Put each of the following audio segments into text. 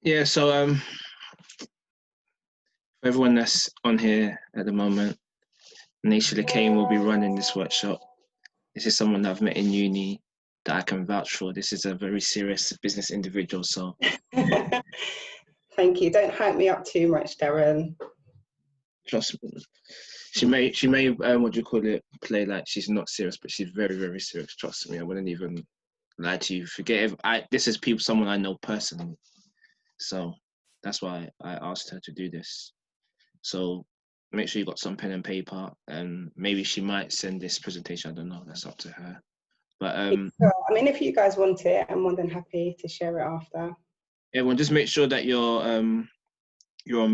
Yeah, so for everyone that's on here at the moment, Neisha Cain will be running this workshop. This is someone that I've met in uni that I can vouch for. This is a very serious business individual. So Thank you. Don't hype me up too much, Darren. trust me. She may what do you call it, play like she's not serious, but she's very, very serious. Trust me, I wouldn't even lie to you. Forget if this is someone I know personally. So that's why I asked her to do this. So make sure you got some pen and paper, and maybe she might send this presentation. I don't know. That's up to her. But I mean, if you guys want it, I'm more than happy to share it after. Everyone, just make sure that you're on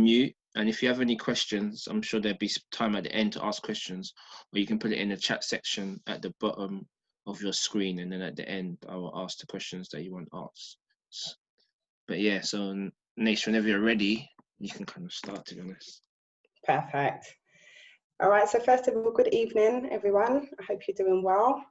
mute. And if you have any questions, I'm sure there'll be time at the end to ask questions, or you can put it in the chat section at the bottom of your screen, and then at the end I will ask the questions that you want asked. But yeah, so Neisha, whenever you're ready, you can kind of start, to be honest. Perfect. All right, so first of all, good evening, everyone. I hope you're doing well.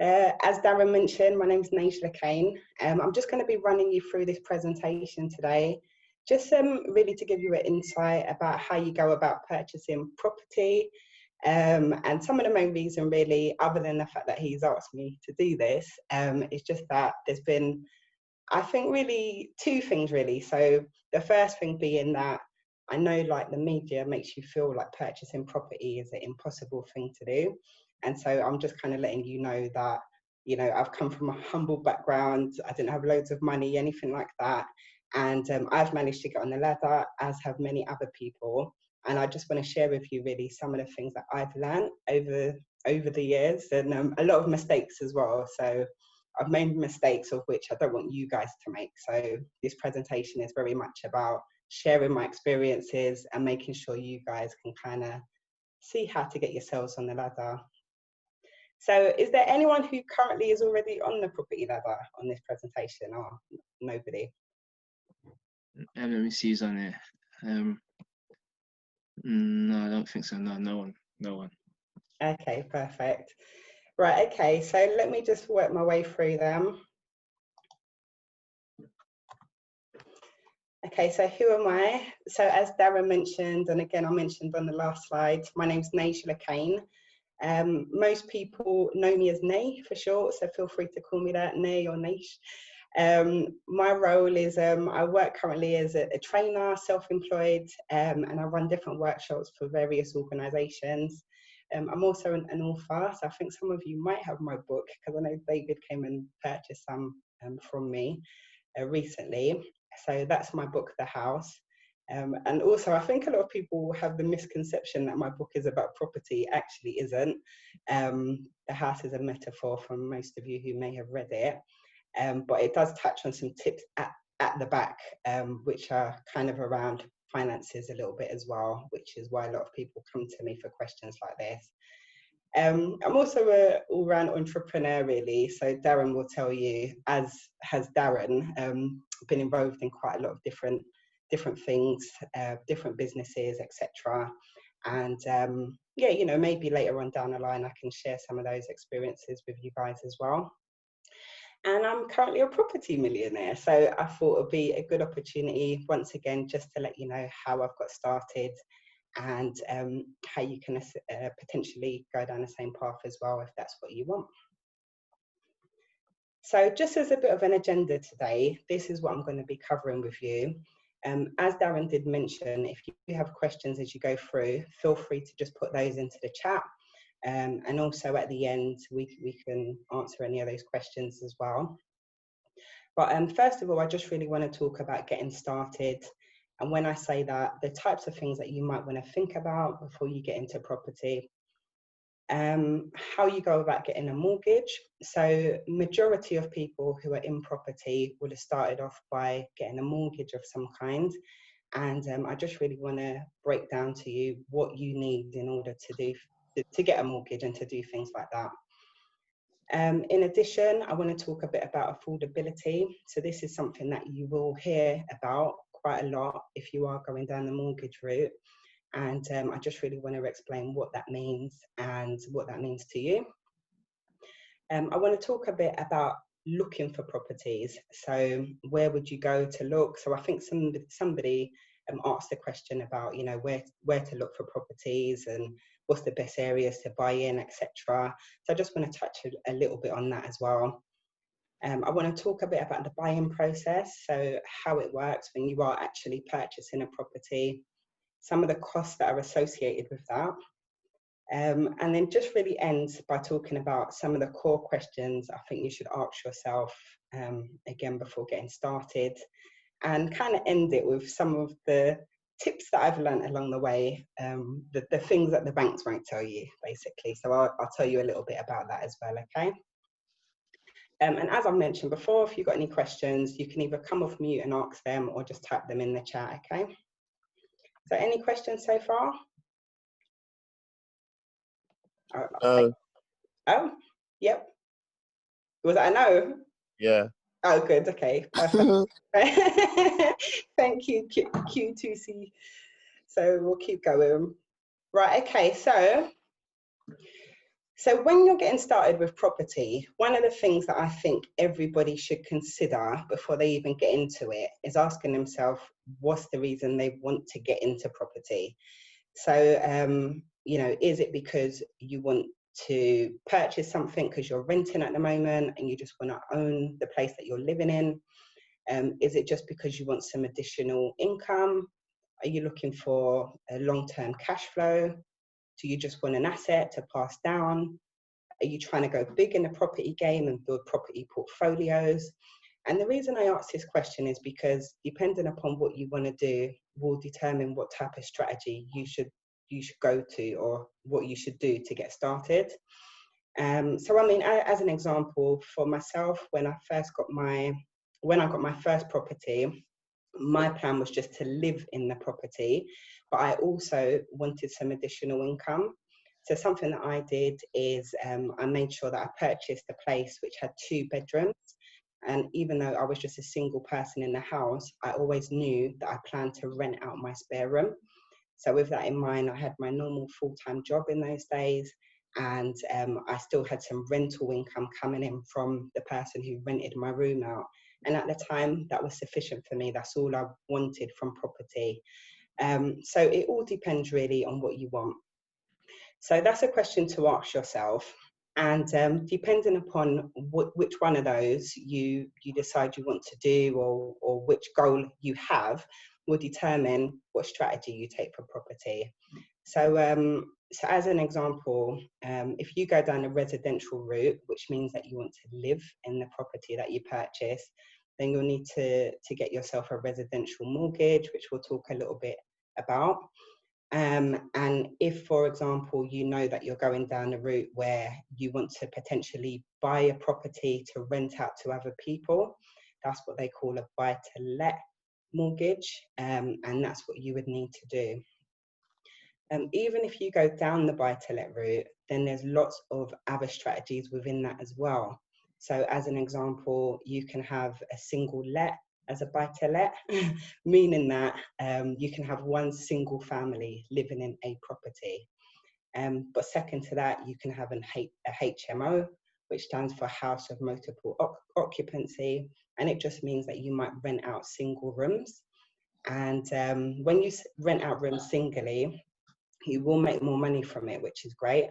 As Darren mentioned, my name is Neisha Cain. I'm just going to be running you through this presentation today, just really to give you an insight about how you go about purchasing property. And some of the main reason really, other than the fact that he's asked me to do this, is just that there's been, I think, really two things really. So the first thing being that I know like the media makes you feel like purchasing property is an impossible thing to do. And so I'm just kind of letting you know that, you know, I've come from a humble background. I didn't have loads of money, anything like that. And I've managed to get on the ladder, as have many other people. And I just want to share with you really some of the things that I've learned over the years, and a lot of mistakes as well. So I've made mistakes of which I don't want you guys to make. So this presentation is very much about sharing my experiences and making sure you guys can kind of see how to get yourselves on the ladder. So is there anyone who currently is already on the property ladder on this presentation, or nobody? Let me see who's on there. No, I don't think so. No one. Okay, perfect. Right, okay, so let me just work my way through them. Okay, so who am I? So as Darren mentioned, and again I mentioned on the last slide, my name's Neisha Cain. Most people know me as Nay for short, so feel free to call me that, Nay or Naish. My role is, I work currently as a trainer, self-employed, and I run different workshops for various organisations. I'm also an author, so I think some of you might have my book, because I know David came and purchased some from me recently. So that's my book, The House. And also, I think a lot of people have the misconception that my book is about property. It actually isn't. The House is a metaphor for most of you who may have read it. But it does touch on some tips at the back, which are kind of around finances a little bit as well, which is why a lot of people come to me for questions like this. I'm also an all-round entrepreneur, really. So Darren will tell you, as has Darren, been involved in quite a lot of different things, different businesses, etc. And yeah, you know, maybe later on down the line, I can share some of those experiences with you guys as well. And I'm currently a property millionaire, so I thought it would be a good opportunity once again just to let you know how I've got started, and how you can potentially go down the same path as well if that's what you want. So just as a bit of an agenda today, this is what I'm going to be covering with you. As Darren did mention, if you have questions as you go through, feel free to just put those into the chat. And also at the end, we can answer any of those questions as well. But first of all, I just really want to talk about getting started. And when I say that, the types of things that you might want to think about before you get into property. How you go about getting a mortgage. So majority of people who are in property would have started off by getting a mortgage of some kind. And I just really want to break down to you what you need in order to get a mortgage and to do things like that. In addition, I want to talk a bit about affordability. So this is something that you will hear about quite a lot if you are going down the mortgage route. And I just really want to explain what that means and what that means to you. I want to talk a bit about looking for properties. So where would you go to look? So I think somebody asked a question about, you know, where to look for properties and what's the best areas to buy in, etc. So I just want to touch a little bit on that as well. I want to talk a bit about the buying process, so how it works when you are actually purchasing a property, some of the costs that are associated with that, and then just really ends by talking about some of the core questions I think you should ask yourself again before getting started, and kind of end it with some of the tips that I've learned along the way, the things that the banks won't tell you, basically. So I'll tell you a little bit about that as well, okay? And as I mentioned before, if you've got any questions, you can either come off mute and ask them or just type them in the chat, okay? So any questions so far? Oh, yep. Was that a no? Yeah. Oh, good, okay, perfect. Thank you, Q2C. So we'll keep going. Right, okay, so when you're getting started with property, one of the things that I think everybody should consider before they even get into it is asking themselves, what's the reason they want to get into property? So, you know, is it because you want to purchase something because you're renting at the moment and you just want to own the place that you're living in? Is it just because you want some additional income? Are you looking for a long-term cash flow? Do you just want an asset to pass down? Are you trying to go big in the property game and build property portfolios? And the reason I ask this question is because depending upon what you want to do will determine what type of strategy you should go to, or what you should do to get started. So I mean, as an example, for myself, when I got my first property, my plan was just to live in the property, but I also wanted some additional income. So something that I did is I made sure that I purchased a place which had 2 bedrooms. And even though I was just a single person in the house, I always knew that I planned to rent out my spare room. So with that in mind, I had my normal full-time job in those days, and I still had some rental income coming in from the person who rented my room out. And at the time, that was sufficient for me. That's all I wanted from property. So it all depends really on what you want. So that's a question to ask yourself. And depending upon which one of those you decide you want to do, or which goal you have, will determine what strategy you take for property. So, so as an example, if you go down a residential route, which means that you want to live in the property that you purchase, then you'll need to get yourself a residential mortgage, which we'll talk a little bit about. And if, for example, you know that you're going down a route where you want to potentially buy a property to rent out to other people, that's what they call a buy-to-let mortgage, and that's what you would need to do. Even if you go down the buy-to-let route, then there's lots of other strategies within that as well. So as an example, you can have a single let as a buy-to-let, meaning that you can have one single family living in a property. But second to that, you can have a HMO, which stands for House of Multiple Occupancy, and it just means that you might rent out single rooms. And when you rent out rooms singly, you will make more money from it, which is great.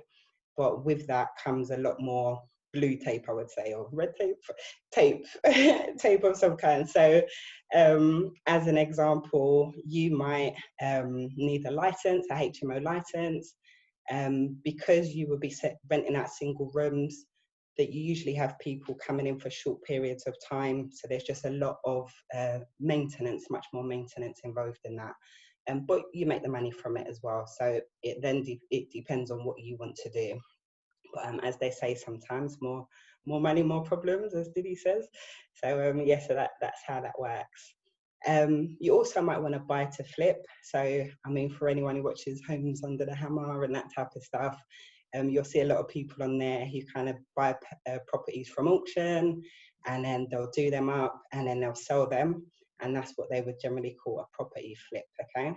But with that comes a lot more blue tape, I would say, or red tape, tape of some kind. So as an example, you might need a license, a HMO license, because you will be renting out single rooms, that you usually have people coming in for short periods of time. So there's just a lot of maintenance, much more maintenance involved in that. But you make the money from it as well. So it then it depends on what you want to do. But as they say, sometimes more money, more problems, as Diddy says. So yeah, so that's how that works. You also might want to buy to flip. So I mean, for anyone who watches Homes Under the Hammer and that type of stuff, you'll see a lot of people on there who kind of buy properties from auction, and then they'll do them up and then they'll sell them. And that's what they would generally call a property flip, okay?